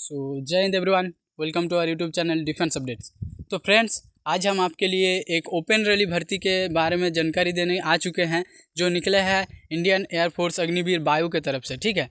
जय हिंद everyone, welcome to our YouTube channel defence updates. तो फ्रेंड्स, आज हम आपके लिए एक ओपन रैली भर्ती के बारे में जानकारी देने आ चुके हैं जो निकले हैं इंडियन एयरफोर्स अग्निवीर वायु के तरफ से। ठीक है,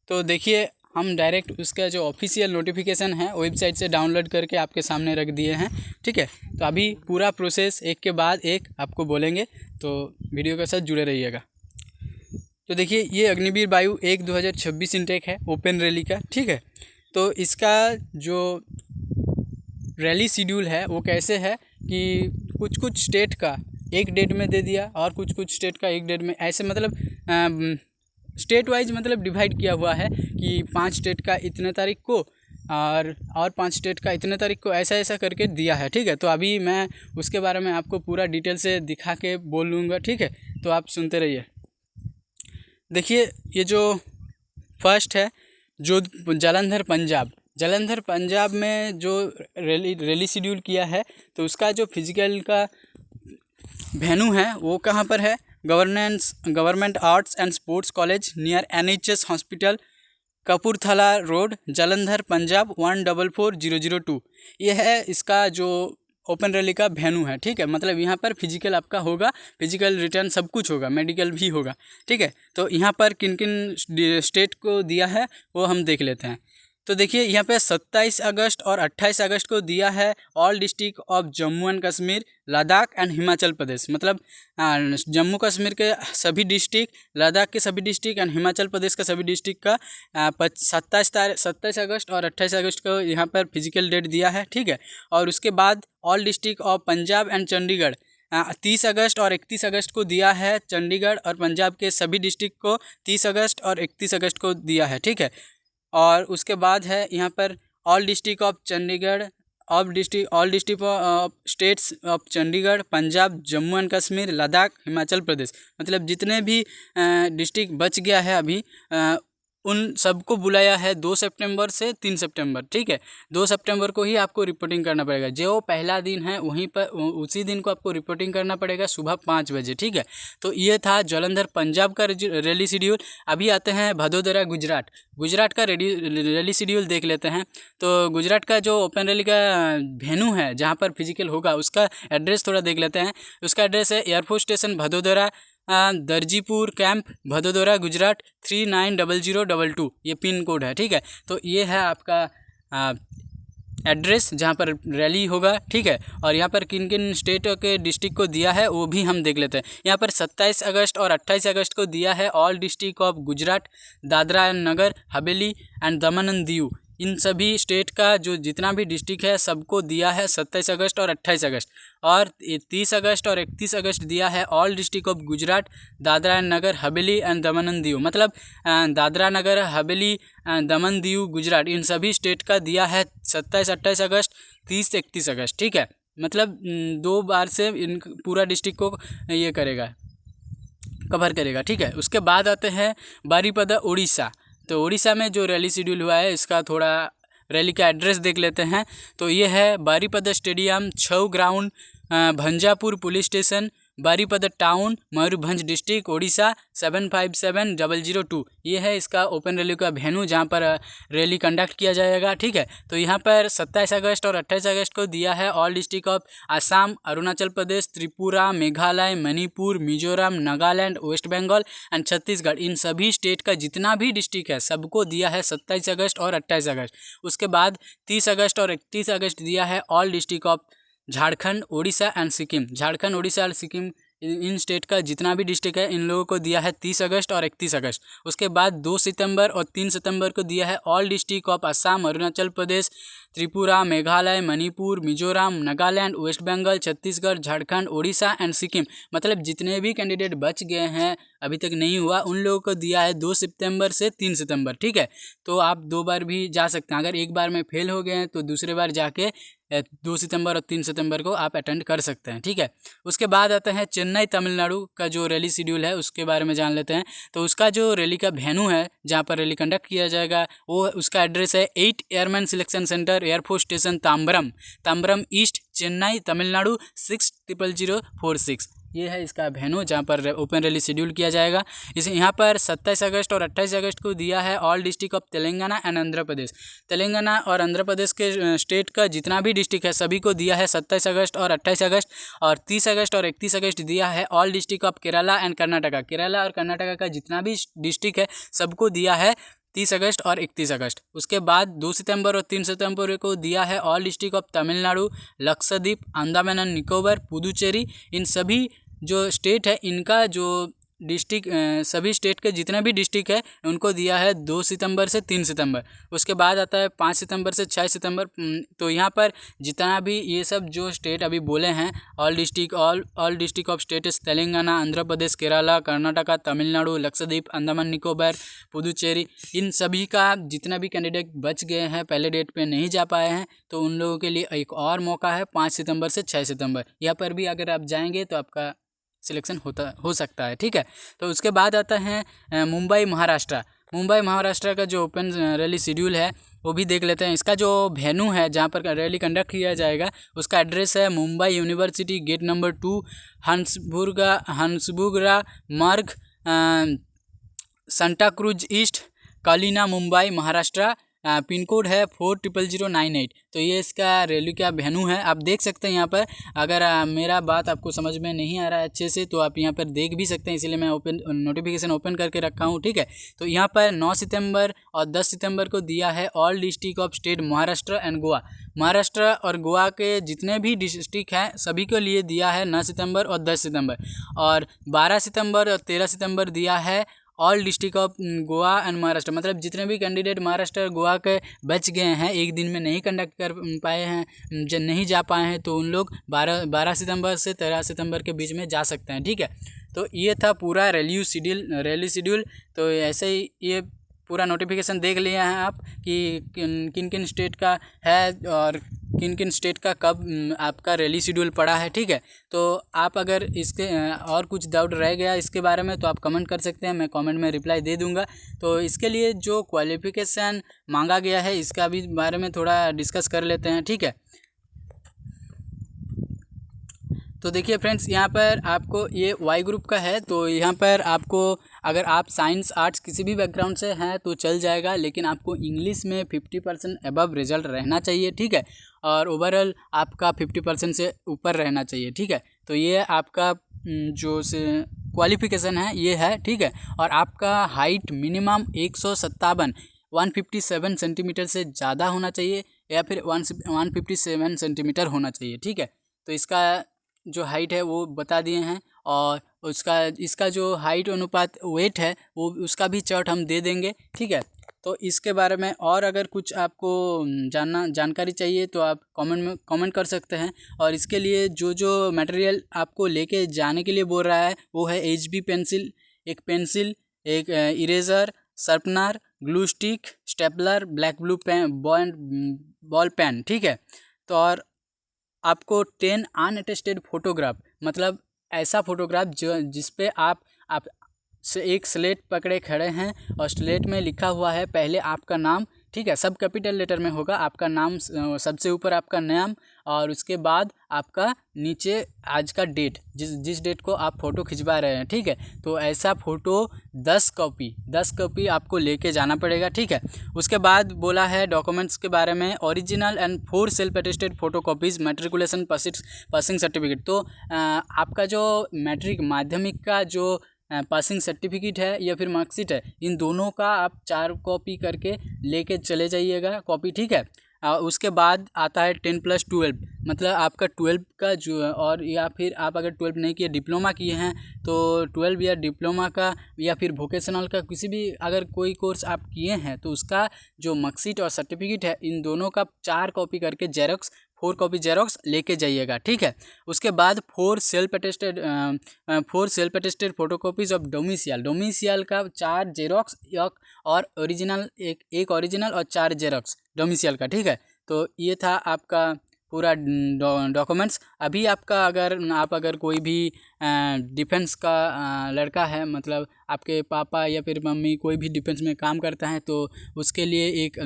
तो देखिए हम डायरेक्ट उसका जो ऑफिशियल नोटिफिकेशन है वेबसाइट से डाउनलोड करके आपके सामने रख दिए हैं। ठीक है, तो अभी पूरा प्रोसेस एक के बाद एक आपको बोलेंगे, तो वीडियो के साथ जुड़े रहिएगा। तो देखिए, ये अग्निवीर वायु 1/2026 इंटेक है ओपन रैली का। ठीक है, तो इसका जो रैली शेड्यूल है वो कैसे है कि कुछ कुछ स्टेट का एक डेट में दे दिया और कुछ कुछ स्टेट का एक डेट में, ऐसे मतलब स्टेट वाइज मतलब डिवाइड किया हुआ है कि 5 स्टेट का इतने तारीख को और 5 स्टेट का इतने तारीख को, ऐसा ऐसा करके दिया है। ठीक है, तो अभी मैं उसके बारे में आपको पूरा डिटेल से दिखा के बोल लूँगा। ठीक है, तो आप सुनते रहिए। देखिए, ये जो फर्स्ट है जो जालंधर पंजाब में जो रैली शेड्यूल किया है, तो उसका जो फिजिकल का वेन्यू है वो कहाँ पर है? Government arts and sports college near NHS hospital, Kapurthala road, Jalandhar Punjab 144002। ये है इसका जो ओपन रैली का वेन्यू है। ठीक है, मतलब यहाँ पर फिजिकल आपका होगा, फिजिकल रिटर्न सब कुछ होगा, मेडिकल भी होगा। ठीक है, तो यहाँ पर किन किन स्टेट को दिया है वो हम देख लेते हैं। तो देखिए, यहाँ पे 27 अगस्त और 28 अगस्त को दिया है all district of Jammu and Kashmir, Ladakh and Himachal Pradesh. मतलब जम्मू कश्मीर के सभी डिस्ट्रिक्ट, लद्दाख के सभी डिस्ट्रिक्ट एंड हिमाचल प्रदेश का सभी डिस्ट्रिक्ट का 27 अगस्त और 28 अगस्त को यहाँ पर फिजिकल डेट दिया है। ठीक है, और उसके बाद all district of Punjab and Chandigarh 30 अगस्त और 31 अगस्त को दिया है। चंडीगढ़ और पंजाब के सभी डिस्ट्रिक्ट को 30 अगस्त और 31 अगस्त को दिया है। ठीक है, और उसके बाद है यहाँ पर all district of Chandigarh, all district of states of Chandigarh, Punjab, Jammu and Kashmir, Ladakh, Himachal Pradesh. मतलब जितने भी डिस्ट्रिक्ट बच गया है अभी, उन सबको बुलाया है 2 सितंबर से 3 सितंबर। ठीक है, 2 सितंबर को ही आपको रिपोर्टिंग करना पड़ेगा। जो पहला दिन है वहीं पर उसी दिन को आपको रिपोर्टिंग करना पड़ेगा सुबह 5 बजे। ठीक है, तो ये था जालंधर पंजाब का रैली शेड्यूल। अभी आते हैं भदोदरा गुजरात का रैली शेड्यूल देख लेते हैं। तो गुजरात का जो ओपन रैली का वेन्यू है जहाँ पर फिजिकल होगा, उसका एड्रेस थोड़ा देख लेते हैं। उसका एड्रेस है एयरफोर्स स्टेशन भदोदरा, दर्जीपुर कैंप, भदोदरा, गुजरात 390022। ये पिन कोड है। ठीक है, तो ये है आपका एड्रेस जहाँ पर रैली होगा। ठीक है, और यहाँ पर किन किन स्टेटों के डिस्ट्रिक्ट को दिया है वो भी हम देख लेते हैं। यहाँ पर 27 अगस्त और 28 अगस्त को दिया है all district of Gujarat, Dadra and Nagar Haveli and Daman and Diu. इन सभी स्टेट का जो जितना भी डिस्ट्रिक्ट है सबको दिया है 27 अगस्त और 28 अगस्त। और 30 अगस्त और 31 अगस्त दिया है all district of Gujarat, Dadra and Nagar Haveli and Daman and Diu. मतलब दादरा नगर हवेली, दमन दीव, गुजरात, इन सभी स्टेट का दिया है 27 28 अगस्त, 30 31 अगस्त। ठीक है, मतलब 2 बार से इन पूरा डिस्ट्रिक्ट को ये करेगा, कवर करेगा। ठीक है, उसके बाद आते हैं बारीपदा उड़ीसा। तो उड़ीसा में जो रैली शेड्यूल हुआ है इसका थोड़ा रैली का एड्रेस देख लेते हैं। तो ये है Baripada stadium, 6 ground, Bhanjapur police station, Baripada town, Mayurbhanj district, Odisha 757002। ये है इसका ओपन रैली का वेन्यू जहाँ पर रैली कंडक्ट किया जाएगा। ठीक है, तो यहाँ पर 27 अगस्त और 28 अगस्त को दिया है all district of Assam, Arunachal Pradesh, Tripura, Meghalaya, Manipur, Mizoram, Nagaland, waste Bengal and Chhattisgarh. इन सभी स्टेट का जितना भी डिस्ट्रिक्ट है सबको दिया है 27 अगस्त और 28 अगस्त। उसके बाद 30 अगस्त और 31 अगस्त दिया है all district of Jharkhand, Odisha and Sikkim. Jharkhand, Odisha और सिक्किम इन स्टेट का जितना भी डिस्ट्रिक्ट है इन लोगों को दिया है 30 अगस्त और 31 अगस्त। उसके बाद 2 सितंबर और 3 सितंबर को दिया है all district of Assam, Arunachal Pradesh, Tripura, Meghalaya, Manipur, Mizoram, Nagaland, waste Bengal, Chhattisgarh, Jharkhand, Odisha and Sikkim. मतलब जितने भी कैंडिडेट बच गए हैं अभी तक नहीं हुआ उन लोगों को दिया है 2 सितंबर से 3 सितंबर। ठीक है, तो आप 2 बार भी जा सकते हैं। अगर एक बार में फेल हो गए हैं तो दूसरे बार जाके 2 सितंबर और 3 सितंबर को आप अटेंड कर सकते हैं। ठीक है, उसके बाद आते हैं चेन्नई तमिलनाडु का जो रैली शेड्यूल है उसके बारे में जान लेते हैं। तो उसका जो रैली का वेन्यू है जहाँ पर रैली कंडक्ट किया जाएगा वो उसका एड्रेस है 8 airman selection centre, air force station Tambaram east, Chennai Tamil Nadu 600046। ये है इसका वेन्यू जहाँ पर ओपन रैली शेड्यूल किया जाएगा। इसे यहाँ पर 27 अगस्त और 28 अगस्त को दिया है all district of Telangana and Andhra Pradesh. Telangana और आंध्र प्रदेश के स्टेट का जितना भी डिस्ट्रिक्ट है सभी को दिया है 27 अगस्त और 28 अगस्त, और 30 अगस्त और 31 अगस्त दिया है all district of Kerala and Karnataka. Kerala और कर्नाटका का जितना भी डिस्ट्रिक्ट है सबको दिया है 30 अगस्त और 31 अगस्त। उसके बाद 2 सितंबर और 3 सितंबर को दिया है all district of Tamil Nadu, Lakshadweep, Andaman and Nicobar, Puducherry. इन सभी जो स्टेट है इनका जो डिस्ट्रिक्ट सभी स्टेट के जितने भी डिस्ट्रिक्ट है उनको दिया है 2 सितंबर से 3 सितंबर। उसके बाद आता है 5 सितंबर से 6 सितंबर। तो यहाँ पर जितना भी ये सब जो स्टेट अभी बोले हैं all district of states Telangana, Andhra Pradesh, Kerala, Karnataka, Tamil Nadu, Lakshadweep, Andaman Nicobar, Puducherry, इन सभी का जितना भी कैंडिडेट बच गए हैं पहले डेट पे नहीं जा पाए हैं तो उन लोगों के लिए एक और मौका है 5 सितंबर से 6 सितंबर। यहाँ पर भी अगर आप जाएंगे तो आपका सिलेक्शन हो सकता है। ठीक है, तो उसके बाद आता है मुंबई महाराष्ट्र का जो ओपन रैली शेड्यूल है वो भी देख लेते हैं। इसका जो वेन्यू है जहाँ पर रैली कंडक्ट किया जाएगा उसका एड्रेस है मुंबई यूनिवर्सिटी गेट नंबर 2, हंसबुर्गा मार्ग, Santa cruise east, Kalina, Mumbai Maharashtra. Pin code है 400098। तो ये इसका रैली का वेन्यू है। आप देख सकते हैं यहाँ पर। अगर मेरा बात आपको समझ में नहीं आ रहा है अच्छे से तो आप यहाँ पर देख भी सकते हैं, इसीलिए मैं नोटिफिकेशन ओपन करके रखा हूँ। ठीक है, तो यहाँ पर 9 सितंबर और 10 सितंबर को दिया है all district of state Maharashtra and Goa. Maharashtra और गोवा के जितने भी डिस्ट्रिक्ट हैं सभी के लिए दिया है 9 सितंबर और 10 सितंबर। और 12 सितंबर और 13 सितंबर दिया है all district of Goa and Maharashtra. मतलब जितने भी कैंडिडेट महाराष्ट्र और गोवा के बच गए हैं, एक दिन में नहीं कंडक्ट कर पाए हैं, नहीं जा पाए हैं, तो उन लोग 12 सितंबर से 13 सितंबर के बीच में जा सकते हैं। ठीक है, तो ये था पूरा रैली शेड्यूल। तो ऐसे ही ये पूरा नोटिफिकेशन देख लिए हैं आप कि किन किन स्टेट का है और किन किन स्टेट का कब आपका रैली शेड्यूल पड़ा है। ठीक है, तो आप अगर इसके और कुछ डाउट रह गया इसके बारे में तो आप कमेंट कर सकते हैं, मैं कमेंट में रिप्लाई दे दूंगा। तो इसके लिए जो क्वालिफिकेशन मांगा गया है इसका भी बारे में थोड़ा डिस्कस कर लेते हैं। ठीक है, तो देखिए फ्रेंड्स, यहाँ पर आपको ये वाई ग्रुप का है। तो यहाँ पर आपको अगर आप साइंस आर्ट्स किसी भी बैकग्राउंड से हैं तो चल जाएगा, लेकिन आपको इंग्लिश में 50% अबव रिजल्ट रहना चाहिए। ठीक है, और ओवरऑल आपका 50% से ऊपर रहना चाहिए। ठीक है, तो ये आपका जो से क्वालिफिकेशन है ये है। ठीक है, और आपका हाइट मिनिमम 157 सेंटीमीटर से ज़्यादा होना चाहिए या फिर 157 सेंटीमीटर होना चाहिए। ठीक है, तो इसका जो हाइट है वो बता दिए हैं, और इसका जो हाइट अनुपात वेट है वो उसका भी चार्ट हम दे देंगे। ठीक है, तो इसके बारे में और अगर कुछ आपको जानकारी चाहिए तो आप कमेंट कर सकते हैं। और इसके लिए जो मटेरियल आपको लेके जाने के लिए बोल रहा है वो है HB पेंसिल, एक eraser, sharpener, glue stick, stapler, black blue ball pen. ठीक है, तो और आपको 10 अनअटेस्टेड फोटोग्राफ, मतलब ऐसा फोटोग्राफ जिस पे आप से एक स्लेट पकड़े खड़े हैं और स्लेट में लिखा हुआ है पहले आपका नाम। ठीक है, सब कैपिटल लेटर में होगा, आपका नाम सबसे ऊपर आपका नाम, और उसके बाद आपका नीचे आज का डेट, जिस डेट को आप फ़ोटो खिंचवा रहे हैं। ठीक है, तो ऐसा फ़ोटो 10 कॉपी आपको लेके जाना पड़ेगा। ठीक है, उसके बाद बोला है डॉक्यूमेंट्स के बारे में, original and 4 self attested photo copies, matriculation passing certificate. तो आपका जो मैट्रिक माध्यमिक का जो पासिंग सर्टिफिकेट है या फिर मार्कशीट है, इन दोनों का आप 4 कॉपी करके लेके चले जाइएगा कॉपी। ठीक है, उसके बाद आता है 10+12, मतलब आपका 12 का जो, और या फिर आप अगर 12 नहीं किए डिप्लोमा किए हैं तो 12 या डिप्लोमा का या फिर वोकेशनल का किसी भी अगर कोई कोर्स आप किए हैं तो उसका जो मार्कशीट और सर्टिफिकेट है इन दोनों का 4 कॉपी करके 4 कॉपी जेरोक्स लेके जाइएगा। ठीक है, उसके बाद 4 self attested photocopies of domicile का 4 जेरोक्स और ओरिजिनल एक ओरिजिनल और 4 जेरोक्स डोमिसियल का। ठीक है, तो ये था आपका पूरा डॉक्यूमेंट्स। अभी आपका अगर कोई भी डिफेंस का लड़का है, मतलब आपके पापा या फिर मम्मी कोई भी डिफेंस में काम करता है तो उसके लिए एक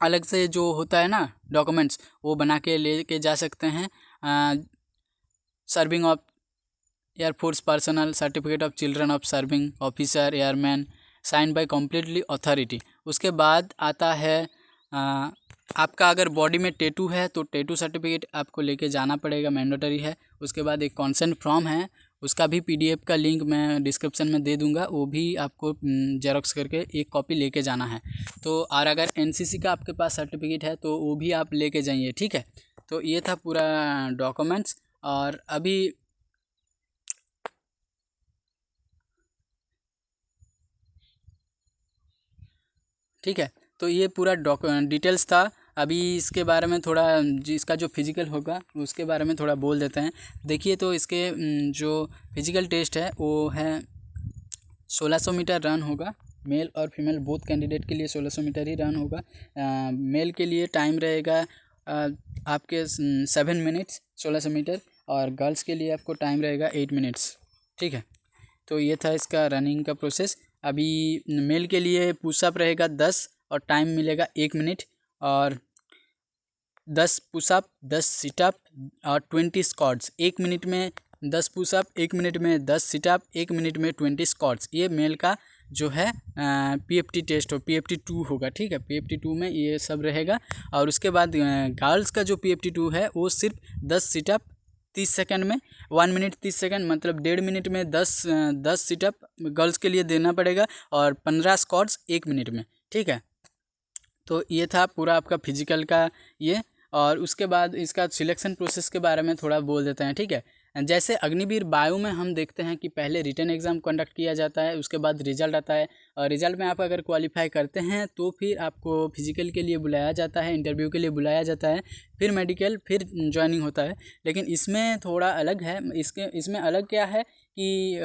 अलग से जो होता है ना डॉक्यूमेंट्स, वो बना के लेके जा सकते हैं। Serving of air force personnel, certificate of children of serving officer, airman, sign by completely authority. उसके बाद आता है आपका अगर बॉडी में टैटू है तो टैटू सर्टिफिकेट आपको लेके जाना पड़ेगा, मैंडेटरी है। उसके बाद एक कॉन्सेंट फॉर्म है, उसका भी PDF का लिंक मैं डिस्क्रिप्शन में दे दूंगा, वो भी आपको जेरोक्स करके एक कॉपी लेके जाना है। तो और अगर NCC का आपके पास सर्टिफिकेट है तो वो भी आप लेके जाइए, ठीक है। तो ये था पूरा डॉक्यूमेंट्स। और अभी ठीक है, तो ये पूरा डिटेल्स था। अभी इसके बारे में थोड़ा इसका जो फिजिकल होगा उसके बारे में थोड़ा बोल देते हैं। देखिए, तो इसके जो फिजिकल टेस्ट है वो है 1600 मीटर रन होगा। मेल और फीमेल बोथ कैंडिडेट के लिए 1600 मीटर ही रन होगा। मेल के लिए टाइम रहेगा आपके 7 मिनट्स 1600 मीटर, और गर्ल्स के लिए आपको टाइम रहेगा 8 मिनट्स, ठीक है। तो ये था इसका रनिंग का प्रोसेस। अभी मेल के लिए पुशअप रहेगा 10 और टाइम मिलेगा 1 मिनट, और 10 पुशअप, 10 सिटअप और 20 स्क्वाट्स। 1 मिनट में 10 पुशअप, 1 मिनट में 10 सिटअप, 1 मिनट में 20 स्क्वाट्स। ये मेल का जो है PFT टेस्ट हो, PFT 2 होगा, ठीक है। PFT 2 में ये सब रहेगा। और उसके बाद गर्ल्स का जो PFT 2 है वो सिर्फ 10 सिटअप 30 सेकंड में, 1 मिनट 30 सेकंड, मतलब 1.5 मिनट में 10 सिटअप गर्ल्स के लिए देना पड़ेगा, और 15 स्क्वाट्स 1 मिनट में, ठीक है। तो ये था पूरा आपका फिजिकल का ये। और उसके बाद इसका सिलेक्शन प्रोसेस के बारे में थोड़ा बोल देते हैं, ठीक है। जैसे अग्निवीर वायु में हम देखते हैं कि पहले रिटन एग्ज़ाम कंडक्ट किया जाता है, उसके बाद रिजल्ट आता है, और रिजल्ट में आप अगर क्वालिफाई करते हैं तो फिर आपको फिजिकल के लिए बुलाया जाता है, इंटरव्यू के लिए बुलाया जाता है, फिर मेडिकल, फिर ज्वाइनिंग होता है। लेकिन इसमें थोड़ा अलग है। इसमें अलग क्या है कि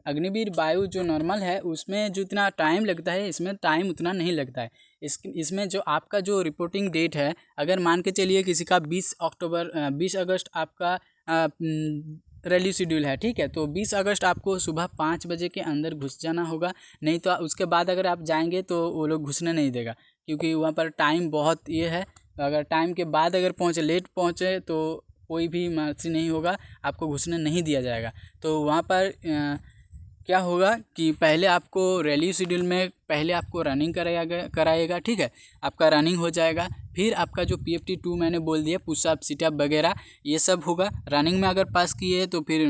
अग्निवीर वायु जो नॉर्मल है उसमें जितना टाइम लगता है इसमें टाइम उतना नहीं लगता है। इसमें जो आपका जो रिपोर्टिंग डेट है, अगर मान के चलिए किसी का 20 अगस्त आपका रैली शेड्यूल है, ठीक है, तो 20 अगस्त आपको सुबह 5 बजे के अंदर घुस जाना होगा। नहीं तो उसके बाद अगर आप जाएंगे तो वो लोग घुसने नहीं देगा, क्योंकि वहाँ पर टाइम बहुत ये है। अगर टाइम के बाद अगर लेट पहुँचे तो कोई भी मर्सी नहीं होगा, आपको घुसने नहीं दिया जाएगा। तो वहाँ पर क्या होगा कि पहले आपको रैली शेड्यूल में पहले आपको रनिंग कराएगा, ठीक है। आपका रनिंग हो जाएगा, फिर आपका जो PFT 2 मैंने बोल दिया, पुशअप सिटअप वगैरह ये सब होगा। रनिंग में अगर पास किए तो फिर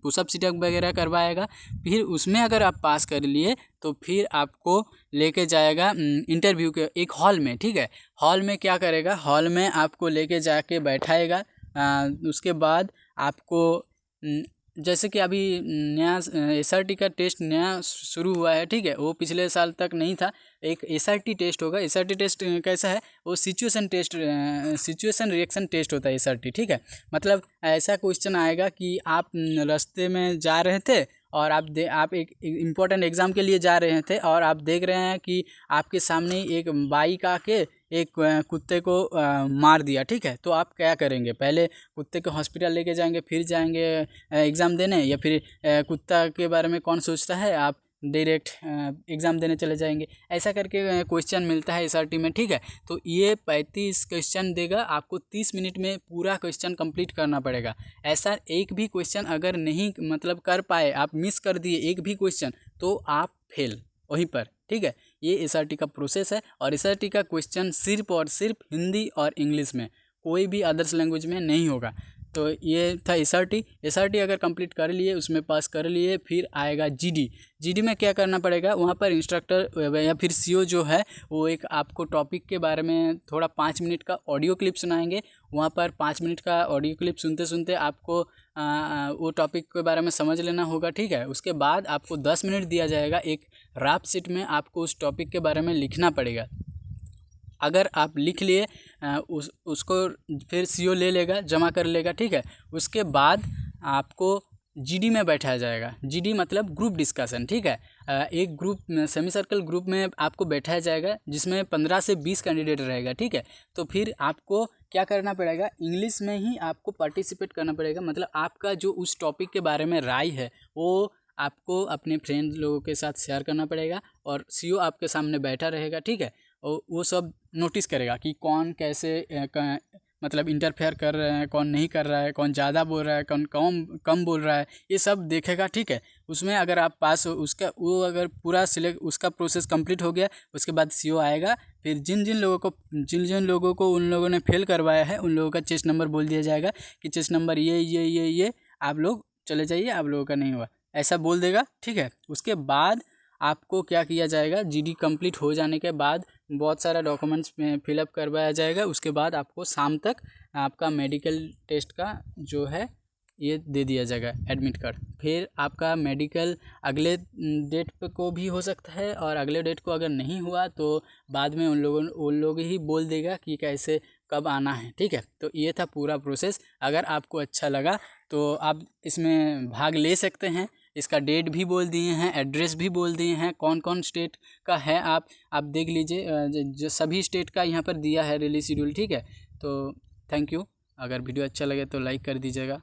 पुशअप सिटअप वगैरह करवाएगा। फिर उसमें अगर आप पास कर लिए तो फिर आपको लेके जाएगा इंटरव्यू के एक हॉल में, ठीक है। हॉल में क्या करेगा, हॉल में आपको लेके जाके बैठाएगा। उसके बाद आपको जैसे कि अभी नया SRT का टेस्ट नया शुरू हुआ है, ठीक है, वो पिछले साल तक नहीं था। एक SRT टेस्ट होगा। SRT टेस्ट कैसा है, वो सिचुएशन रिएक्शन टेस्ट होता है SRT, ठीक है। मतलब ऐसा क्वेश्चन आएगा कि आप रास्ते में जा रहे थे और आप एक इम्पोर्टेंट एग्ज़ाम के लिए जा रहे थे, और आप देख रहे हैं कि आपके सामने एक बाइक आके एक कुत्ते को मार दिया, ठीक है। तो आप क्या करेंगे, पहले कुत्ते को हॉस्पिटल लेके जाएंगे, फिर जाएंगे एग्ज़ाम देने, या फिर कुत्ता के बारे में कौन सोचता है, आप डायरेक्ट एग्ज़ाम देने चले जाएंगे। ऐसा करके क्वेश्चन मिलता है SRT में, ठीक है। तो ये 35 क्वेश्चन देगा, आपको 30 मिनट में पूरा क्वेश्चन कंप्लीट करना पड़ेगा। ऐसा एक भी क्वेश्चन अगर नहीं मतलब कर पाए, आप मिस कर दिए एक भी क्वेश्चन, तो आप फेल वहीं पर, ठीक है। ये SRT का प्रोसेस है, और SRT का क्वेश्चन सिर्फ और सिर्फ हिंदी और इंग्लिश में, कोई भी अदर्स लैंग्वेज में नहीं होगा। तो ये था SRT अगर कंप्लीट कर लिए, उसमें पास कर लिए, फिर आएगा GD में क्या करना पड़ेगा, वहाँ पर इंस्ट्रक्टर या फिर CO जो है वो एक आपको टॉपिक के बारे में थोड़ा 5 मिनट का ऑडियो क्लिप सुनाएंगे। वहाँ पर 5 मिनट का ऑडियो क्लिप सुनते सुनते आपको वो टॉपिक के बारे में समझ लेना होगा, ठीक है। उसके बाद आपको 10 मिनट दिया जाएगा, एक रफ शीट में आपको उस टॉपिक के बारे में लिखना पड़ेगा। अगर आप लिख लिए उसको फिर CO ले लेगा, जमा कर लेगा, ठीक है। उसके बाद आपको GD में बैठाया जाएगा। GD मतलब ग्रुप डिस्कशन, ठीक है। एक ग्रुप सेमी सर्कल ग्रुप में आपको बैठाया जाएगा, जिसमें 15 से 20 कैंडिडेट रहेगा, ठीक है। तो फिर आपको क्या करना पड़ेगा, इंग्लिश में ही आपको पार्टिसिपेट करना पड़ेगा। मतलब आपका जो उस टॉपिक के बारे में राय है वो आपको अपने फ्रेंड लोगों के साथ शेयर करना पड़ेगा, और CO आपके सामने बैठा रहेगा, ठीक है। और वो सब नोटिस करेगा कि कौन कैसे मतलब इंटरफेयर कर रहे हैं, कौन नहीं कर रहा है, कौन ज़्यादा बोल रहा है, कौन कम बोल रहा है, ये सब देखेगा, ठीक है। उसमें अगर आप पास हो, उसका वो अगर पूरा सिलेक्ट उसका प्रोसेस कंप्लीट हो गया, उसके बाद CO आएगा। फिर जिन जिन लोगों को उन लोगों ने फेल करवाया है, उन लोगों का चेस्ट नंबर बोल दिया जाएगा कि चेस्ट नंबर ये आप लोग चले जाइए, आप लोगों का नहीं हुआ, ऐसा बोल देगा, ठीक है। उसके बाद आपको क्या किया जाएगा, GD कंप्लीट हो जाने के बाद बहुत सारा डॉक्यूमेंट्स फिलअप करवाया जाएगा। उसके बाद आपको शाम तक आपका मेडिकल टेस्ट का जो है ये दे दिया जाएगा, एडमिट कार्ड। फिर आपका मेडिकल अगले डेट पे को भी हो सकता है, और अगले डेट को अगर नहीं हुआ तो बाद में उन लोग ही बोल देगा कि कैसे कब आना है, ठीक है। तो ये था पूरा प्रोसेस। अगर आपको अच्छा लगा तो आप इसमें भाग ले सकते हैं। इसका डेट भी बोल दिए हैं, एड्रेस भी बोल दिए हैं, कौन कौन स्टेट का है। आप देख लीजिए, जो सभी स्टेट का यहाँ पर दिया है रिलीज शेड्यूल, ठीक है। तो थैंक यू। अगर वीडियो अच्छा लगे तो लाइक कर दीजिएगा।